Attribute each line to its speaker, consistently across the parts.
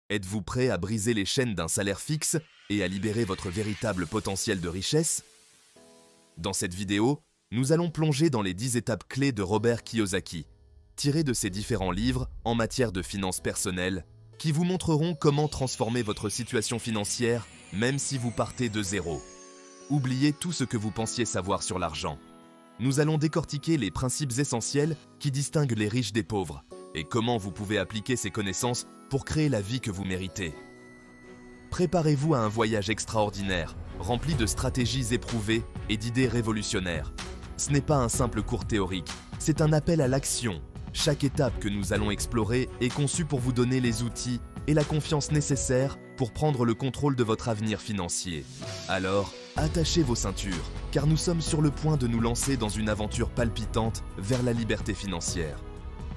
Speaker 1: Êtes-vous prêt à briser les chaînes d'un salaire fixe et à libérer votre véritable potentiel de richesse? Dans cette vidéo, nous allons plonger dans les 10 étapes clés de Robert Kiyosaki, tirées de ses différents livres en matière de finances personnelles, qui vous montreront comment transformer votre situation financière même si vous partez de zéro. Oubliez tout ce que vous pensiez savoir sur l'argent. Nous allons décortiquer les principes essentiels qui distinguent les riches des pauvres et comment vous pouvez appliquer ces connaissances pour créer la vie que vous méritez. Préparez-vous à un voyage extraordinaire, rempli de stratégies éprouvées et d'idées révolutionnaires. Ce n'est pas un simple cours théorique, c'est un appel à l'action. Chaque étape que nous allons explorer est conçue pour vous donner les outils et la confiance nécessaires pour prendre le contrôle de votre avenir financier. Alors, attachez vos ceintures, car nous sommes sur le point de nous lancer dans une aventure palpitante vers la liberté financière.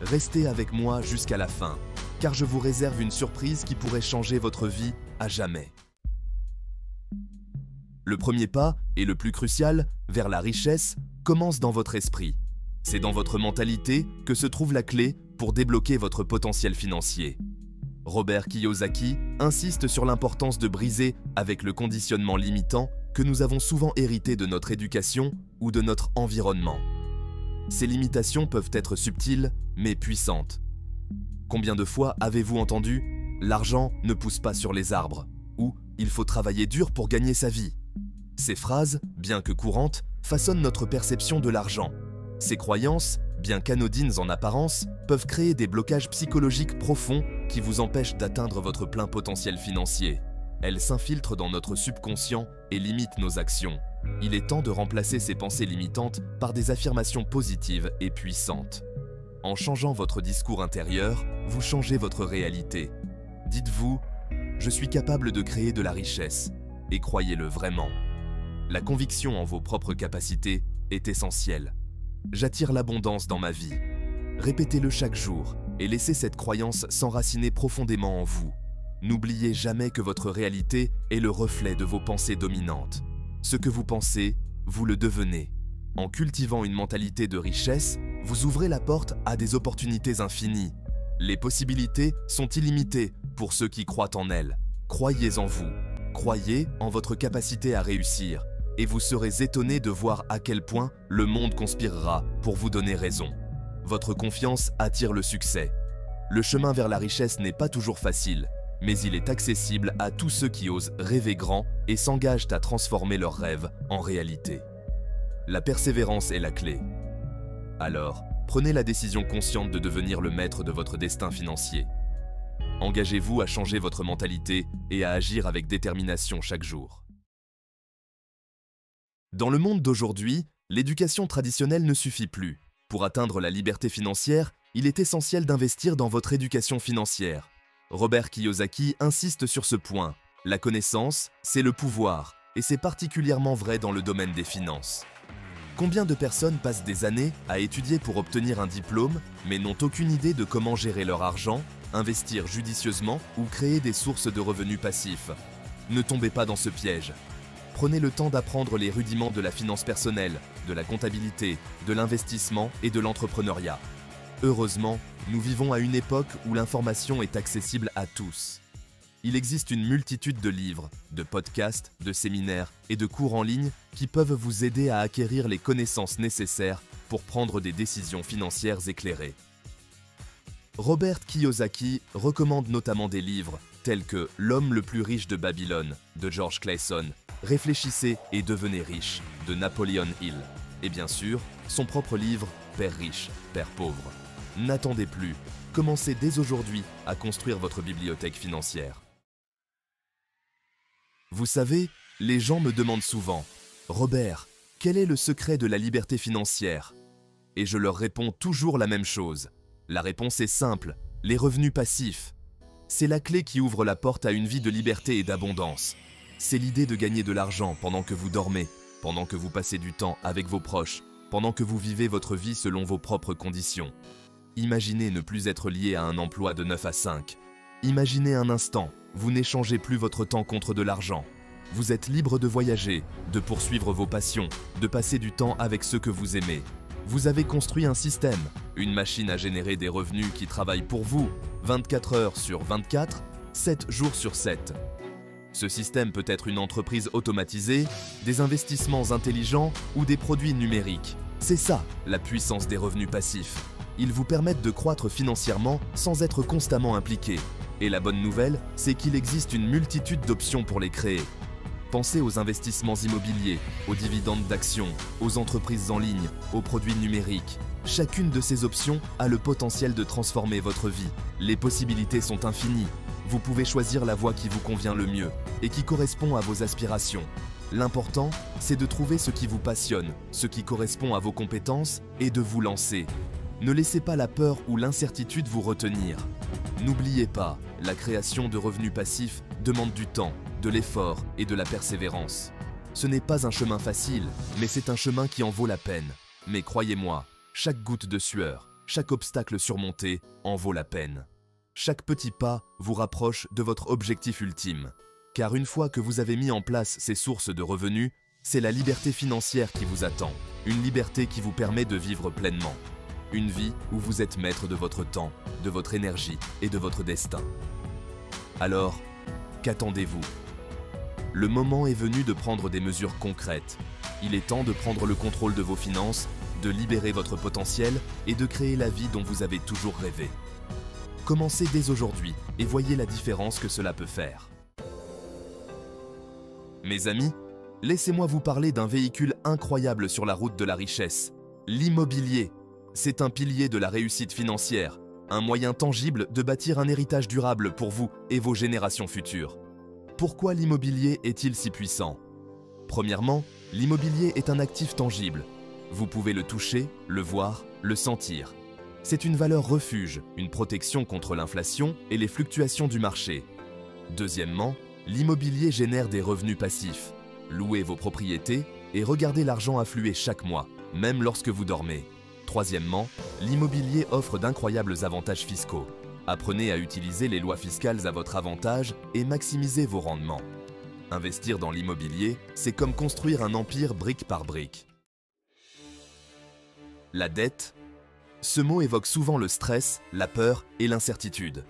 Speaker 1: Restez avec moi jusqu'à la fin, car je vous réserve une surprise qui pourrait changer votre vie à jamais. Le premier pas, et le plus crucial, vers la richesse, commence dans votre esprit. C'est dans votre mentalité que se trouve la clé pour débloquer votre potentiel financier. Robert Kiyosaki insiste sur l'importance de briser avec le conditionnement limitant que nous avons souvent hérité de notre éducation ou de notre environnement. Ces limitations peuvent être subtiles, mais puissantes. Combien de fois avez-vous entendu « l'argent ne pousse pas sur les arbres » ou « il faut travailler dur pour gagner sa vie ». Ces phrases, bien que courantes, façonnent notre perception de l'argent. Ces croyances, bien qu'anodines en apparence, peuvent créer des blocages psychologiques profonds qui vous empêchent d'atteindre votre plein potentiel financier. Elles s'infiltrent dans notre subconscient et limitent nos actions. Il est temps de remplacer ces pensées limitantes par des affirmations positives et puissantes. En changeant votre discours intérieur, vous changez votre réalité. Dites-vous « Je suis capable de créer de la richesse » et croyez-le vraiment. La conviction en vos propres capacités est essentielle. J'attire l'abondance dans ma vie. Répétez-le chaque jour et laissez cette croyance s'enraciner profondément en vous. N'oubliez jamais que votre réalité est le reflet de vos pensées dominantes. Ce que vous pensez, vous le devenez. En cultivant une mentalité de richesse, vous ouvrez la porte à des opportunités infinies. Les possibilités sont illimitées pour ceux qui croient en elles. Croyez en vous. Croyez en votre capacité à réussir. Et vous serez étonné de voir à quel point le monde conspirera pour vous donner raison. Votre confiance attire le succès. Le chemin vers la richesse n'est pas toujours facile, mais il est accessible à tous ceux qui osent rêver grand et s'engagent à transformer leurs rêves en réalité. La persévérance est la clé. Alors, prenez la décision consciente de devenir le maître de votre destin financier. Engagez-vous à changer votre mentalité et à agir avec détermination chaque jour. Dans le monde d'aujourd'hui, l'éducation traditionnelle ne suffit plus. Pour atteindre la liberté financière, il est essentiel d'investir dans votre éducation financière. Robert Kiyosaki insiste sur ce point. La connaissance, c'est le pouvoir, et c'est particulièrement vrai dans le domaine des finances. Combien de personnes passent des années à étudier pour obtenir un diplôme, mais n'ont aucune idée de comment gérer leur argent, investir judicieusement ou créer des sources de revenus passifs? Ne tombez pas dans ce piège. Prenez le temps d'apprendre les rudiments de la finance personnelle, de la comptabilité, de l'investissement et de l'entrepreneuriat. Heureusement, nous vivons à une époque où l'information est accessible à tous. Il existe une multitude de livres, de podcasts, de séminaires et de cours en ligne qui peuvent vous aider à acquérir les connaissances nécessaires pour prendre des décisions financières éclairées. Robert Kiyosaki recommande notamment des livres tels que « L'homme le plus riche de Babylone » de George Clason, « Réfléchissez et devenez riche » de Napoleon Hill et bien sûr, son propre livre « Père riche, Père pauvre ». N'attendez plus, commencez dès aujourd'hui à construire votre bibliothèque financière. Vous savez, les gens me demandent souvent « Robert, quel est le secret de la liberté financière ?» Et je leur réponds toujours la même chose. La réponse est simple, les revenus passifs. C'est la clé qui ouvre la porte à une vie de liberté et d'abondance. C'est l'idée de gagner de l'argent pendant que vous dormez, pendant que vous passez du temps avec vos proches, pendant que vous vivez votre vie selon vos propres conditions. Imaginez ne plus être lié à un emploi de 9 à 5. Imaginez un instant, vous n'échangez plus votre temps contre de l'argent. Vous êtes libre de voyager, de poursuivre vos passions, de passer du temps avec ceux que vous aimez. Vous avez construit un système, une machine à générer des revenus qui travaillent pour vous, 24 heures sur 24, 7 jours sur 7. Ce système peut être une entreprise automatisée, des investissements intelligents ou des produits numériques. C'est ça, la puissance des revenus passifs. Ils vous permettent de croître financièrement sans être constamment impliqué. Et la bonne nouvelle, c'est qu'il existe une multitude d'options pour les créer. Pensez aux investissements immobiliers, aux dividendes d'actions, aux entreprises en ligne, aux produits numériques. Chacune de ces options a le potentiel de transformer votre vie. Les possibilités sont infinies. Vous pouvez choisir la voie qui vous convient le mieux et qui correspond à vos aspirations. L'important, c'est de trouver ce qui vous passionne, ce qui correspond à vos compétences et de vous lancer. Ne laissez pas la peur ou l'incertitude vous retenir. N'oubliez pas, la création de revenus passifs demande du temps, de l'effort et de la persévérance. Ce n'est pas un chemin facile, mais c'est un chemin qui en vaut la peine. Mais croyez-moi, chaque goutte de sueur, chaque obstacle surmonté en vaut la peine. Chaque petit pas vous rapproche de votre objectif ultime. Car une fois que vous avez mis en place ces sources de revenus, c'est la liberté financière qui vous attend. Une liberté qui vous permet de vivre pleinement. Une vie où vous êtes maître de votre temps, de votre énergie et de votre destin. Alors, qu'attendez-vous ? Le moment est venu de prendre des mesures concrètes. Il est temps de prendre le contrôle de vos finances, de libérer votre potentiel et de créer la vie dont vous avez toujours rêvé. Commencez dès aujourd'hui et voyez la différence que cela peut faire. Mes amis, laissez-moi vous parler d'un véhicule incroyable sur la route de la richesse, l'immobilier. C'est un pilier de la réussite financière, un moyen tangible de bâtir un héritage durable pour vous et vos générations futures. Pourquoi l'immobilier est-il si puissant ? Premièrement, l'immobilier est un actif tangible. Vous pouvez le toucher, le voir, le sentir. C'est une valeur refuge, une protection contre l'inflation et les fluctuations du marché. Deuxièmement, l'immobilier génère des revenus passifs. Louez vos propriétés et regardez l'argent affluer chaque mois, même lorsque vous dormez. Troisièmement, l'immobilier offre d'incroyables avantages fiscaux. Apprenez à utiliser les lois fiscales à votre avantage et maximisez vos rendements. Investir dans l'immobilier, c'est comme construire un empire brique par brique. La dette. Ce mot évoque souvent le stress, la peur et l'incertitude.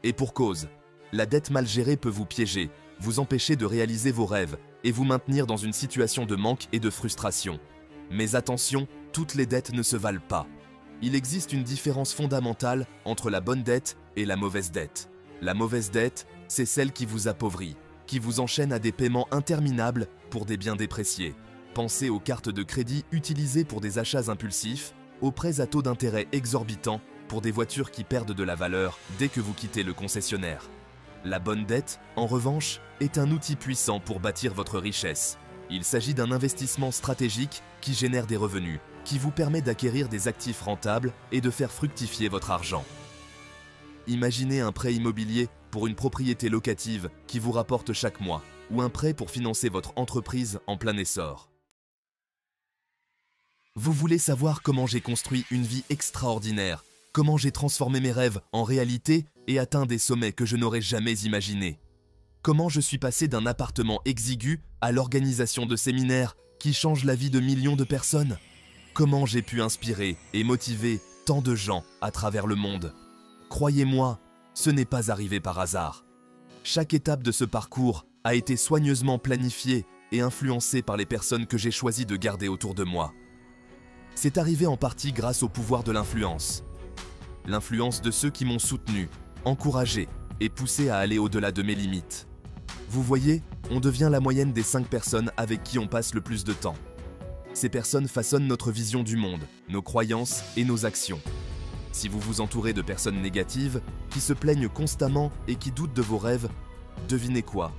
Speaker 1: Et pour cause, la dette mal gérée peut vous piéger, vous empêcher de réaliser vos rêves et vous maintenir dans une situation de manque et de frustration. Mais attention, toutes les dettes ne se valent pas. Il existe une différence fondamentale entre la bonne dette et la mauvaise dette. La mauvaise dette, c'est celle qui vous appauvrit, qui vous enchaîne à des paiements interminables pour des biens dépréciés. Pensez aux cartes de crédit utilisées pour des achats impulsifs, aux prêts à taux d'intérêt exorbitants pour des voitures qui perdent de la valeur dès que vous quittez le concessionnaire. La bonne dette, en revanche, est un outil puissant pour bâtir votre richesse. Il s'agit d'un investissement stratégique qui génère des revenus, qui vous permet d'acquérir des actifs rentables et de faire fructifier votre argent. Imaginez un prêt immobilier pour une propriété locative qui vous rapporte chaque mois, ou un prêt pour financer votre entreprise en plein essor. Vous voulez savoir comment j'ai construit une vie extraordinaire, comment j'ai transformé mes rêves en réalité et atteint des sommets que je n'aurais jamais imaginés. Comment je suis passé d'un appartement exigu à l'organisation de séminaires qui changent la vie de millions de personnes. Comment j'ai pu inspirer et motiver tant de gens à travers le monde. Croyez-moi, ce n'est pas arrivé par hasard. Chaque étape de ce parcours a été soigneusement planifiée et influencée par les personnes que j'ai choisi de garder autour de moi. C'est arrivé en partie grâce au pouvoir de l'influence. L'influence de ceux qui m'ont soutenu, encouragé et poussé à aller au-delà de mes limites. Vous voyez, on devient la moyenne des 5 personnes avec qui on passe le plus de temps. Ces personnes façonnent notre vision du monde, nos croyances et nos actions. Si vous vous entourez de personnes négatives, qui se plaignent constamment et qui doutent de vos rêves, devinez quoi ?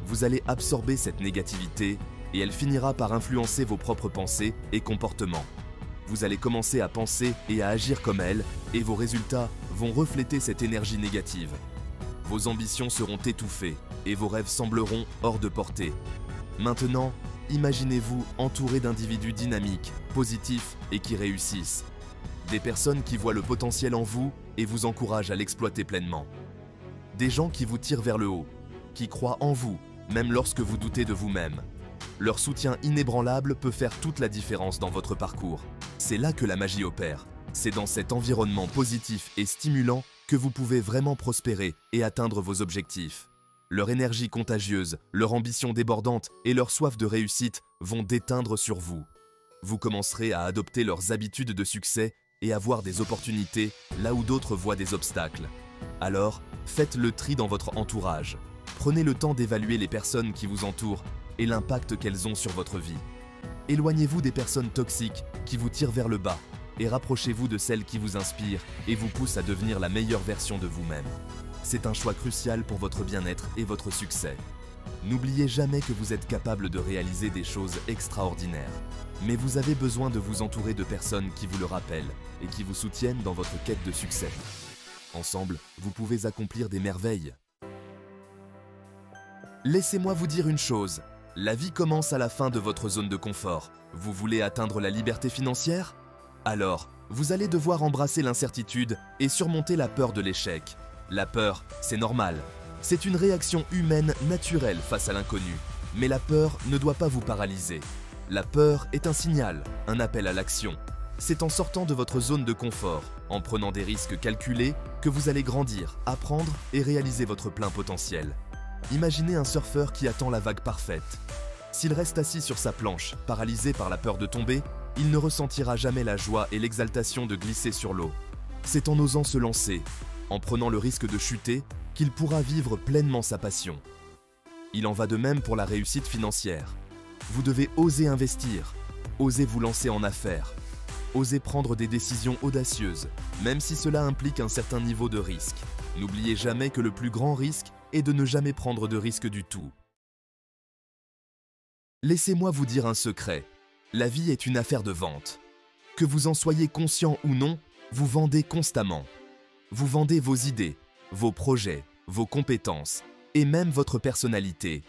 Speaker 1: Vous allez absorber cette négativité et elle finira par influencer vos propres pensées et comportements. Vous allez commencer à penser et à agir comme elle, et vos résultats vont refléter cette énergie négative. Vos ambitions seront étouffées, et vos rêves sembleront hors de portée. Maintenant, imaginez-vous entouré d'individus dynamiques, positifs et qui réussissent. Des personnes qui voient le potentiel en vous et vous encouragent à l'exploiter pleinement. Des gens qui vous tirent vers le haut, qui croient en vous, même lorsque vous doutez de vous-même. Leur soutien inébranlable peut faire toute la différence dans votre parcours. C'est là que la magie opère. C'est dans cet environnement positif et stimulant que vous pouvez vraiment prospérer et atteindre vos objectifs. Leur énergie contagieuse, leur ambition débordante et leur soif de réussite vont déteindre sur vous. Vous commencerez à adopter leurs habitudes de succès et à voir des opportunités là où d'autres voient des obstacles. Alors, faites le tri dans votre entourage. Prenez le temps d'évaluer les personnes qui vous entourent et l'impact qu'elles ont sur votre vie. Éloignez-vous des personnes toxiques qui vous tirent vers le bas et rapprochez-vous de celles qui vous inspirent et vous poussent à devenir la meilleure version de vous-même. C'est un choix crucial pour votre bien-être et votre succès. N'oubliez jamais que vous êtes capable de réaliser des choses extraordinaires. Mais vous avez besoin de vous entourer de personnes qui vous le rappellent et qui vous soutiennent dans votre quête de succès. Ensemble, vous pouvez accomplir des merveilles. Laissez-moi vous dire une chose. La vie commence à la fin de votre zone de confort. Vous voulez atteindre la liberté financière? Alors, vous allez devoir embrasser l'incertitude et surmonter la peur de l'échec. La peur, c'est normal. C'est une réaction humaine naturelle face à l'inconnu. Mais la peur ne doit pas vous paralyser. La peur est un signal, un appel à l'action. C'est en sortant de votre zone de confort, en prenant des risques calculés, que vous allez grandir, apprendre et réaliser votre plein potentiel. Imaginez un surfeur qui attend la vague parfaite. S'il reste assis sur sa planche, paralysé par la peur de tomber, il ne ressentira jamais la joie et l'exaltation de glisser sur l'eau. C'est en osant se lancer, en prenant le risque de chuter, qu'il pourra vivre pleinement sa passion. Il en va de même pour la réussite financière. Vous devez oser investir, oser vous lancer en affaires, oser prendre des décisions audacieuses, même si cela implique un certain niveau de risque. N'oubliez jamais que le plus grand risque est de ne jamais prendre de risque du tout. Laissez-moi vous dire un secret. La vie est une affaire de vente. Que vous en soyez conscient ou non, vous vendez constamment. Vous vendez vos idées, vos projets, vos compétences et même votre personnalité.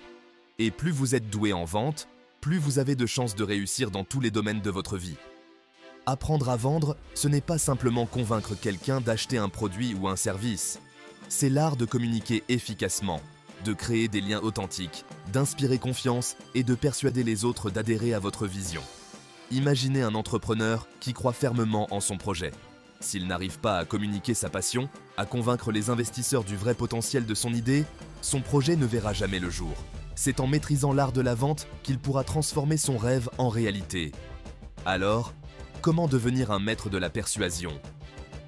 Speaker 1: Et plus vous êtes doué en vente, plus vous avez de chances de réussir dans tous les domaines de votre vie. Apprendre à vendre, ce n'est pas simplement convaincre quelqu'un d'acheter un produit ou un service. C'est l'art de communiquer efficacement, de créer des liens authentiques, d'inspirer confiance et de persuader les autres d'adhérer à votre vision. Imaginez un entrepreneur qui croit fermement en son projet. S'il n'arrive pas à communiquer sa passion, à convaincre les investisseurs du vrai potentiel de son idée, son projet ne verra jamais le jour. C'est en maîtrisant l'art de la vente qu'il pourra transformer son rêve en réalité. Alors, comment devenir un maître de la persuasion?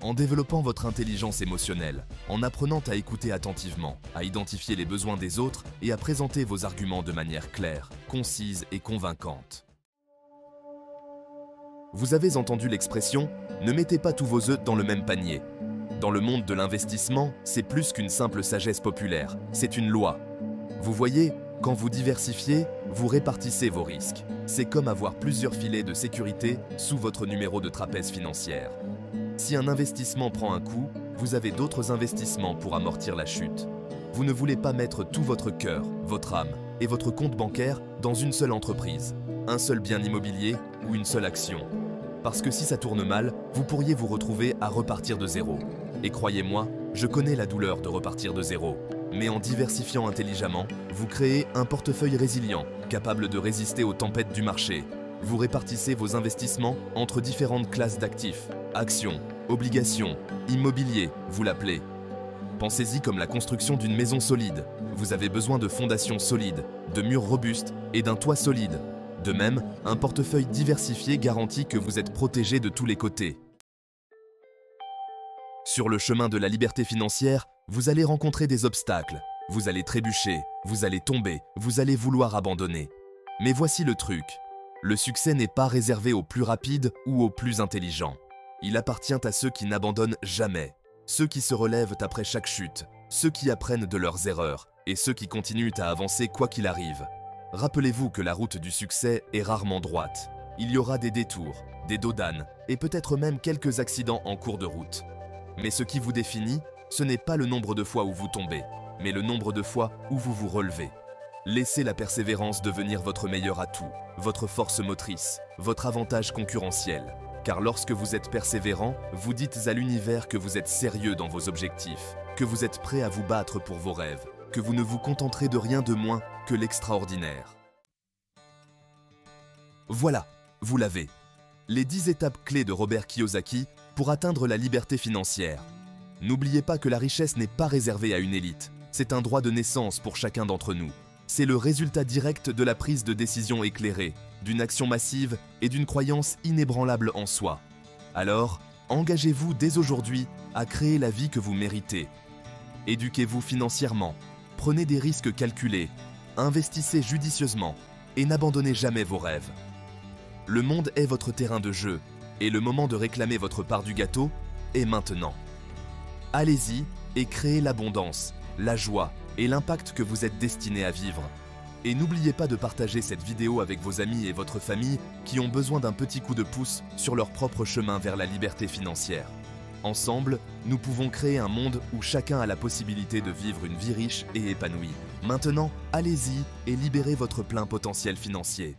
Speaker 1: En développant votre intelligence émotionnelle, en apprenant à écouter attentivement, à identifier les besoins des autres et à présenter vos arguments de manière claire, concise et convaincante. Vous avez entendu l'expression « ne mettez pas tous vos œufs dans le même panier ». Dans le monde de l'investissement, c'est plus qu'une simple sagesse populaire, c'est une loi. Vous voyez, quand vous diversifiez, vous répartissez vos risques. C'est comme avoir plusieurs filets de sécurité sous votre numéro de trapèze financière. Si un investissement prend un coup, vous avez d'autres investissements pour amortir la chute. Vous ne voulez pas mettre tout votre cœur, votre âme et votre compte bancaire dans une seule entreprise, un seul bien immobilier ou une seule action. Parce que si ça tourne mal, vous pourriez vous retrouver à repartir de zéro. Et croyez-moi, je connais la douleur de repartir de zéro. Mais en diversifiant intelligemment, vous créez un portefeuille résilient, capable de résister aux tempêtes du marché. Vous répartissez vos investissements entre différentes classes d'actifs, actions, obligations, immobilier, vous l'appelez. Pensez-y comme la construction d'une maison solide. Vous avez besoin de fondations solides, de murs robustes et d'un toit solide. De même, un portefeuille diversifié garantit que vous êtes protégé de tous les côtés. Sur le chemin de la liberté financière, vous allez rencontrer des obstacles. Vous allez trébucher, vous allez tomber, vous allez vouloir abandonner. Mais voici le truc. Le succès n'est pas réservé aux plus rapides ou aux plus intelligents. Il appartient à ceux qui n'abandonnent jamais, ceux qui se relèvent après chaque chute, ceux qui apprennent de leurs erreurs et ceux qui continuent à avancer quoi qu'il arrive. Rappelez-vous que la route du succès est rarement droite. Il y aura des détours, des dos d'âne et peut-être même quelques accidents en cours de route. Mais ce qui vous définit, ce n'est pas le nombre de fois où vous tombez, mais le nombre de fois où vous vous relevez. Laissez la persévérance devenir votre meilleur atout, votre force motrice, votre avantage concurrentiel. Car lorsque vous êtes persévérant, vous dites à l'univers que vous êtes sérieux dans vos objectifs, que vous êtes prêt à vous battre pour vos rêves, que vous ne vous contenterez de rien de moins que l'extraordinaire. Voilà, vous l'avez. Les 10 étapes clés de Robert Kiyosaki pour atteindre la liberté financière. N'oubliez pas que la richesse n'est pas réservée à une élite. C'est un droit de naissance pour chacun d'entre nous. C'est le résultat direct de la prise de décision éclairée, d'une action massive et d'une croyance inébranlable en soi. Alors, engagez-vous dès aujourd'hui à créer la vie que vous méritez. Éduquez-vous financièrement, prenez des risques calculés, investissez judicieusement et n'abandonnez jamais vos rêves. Le monde est votre terrain de jeu et le moment de réclamer votre part du gâteau est maintenant. Allez-y et créez l'abondance, la joie et l'impact que vous êtes destiné à vivre. Et n'oubliez pas de partager cette vidéo avec vos amis et votre famille qui ont besoin d'un petit coup de pouce sur leur propre chemin vers la liberté financière. Ensemble, nous pouvons créer un monde où chacun a la possibilité de vivre une vie riche et épanouie. Maintenant, allez-y et libérez votre plein potentiel financier.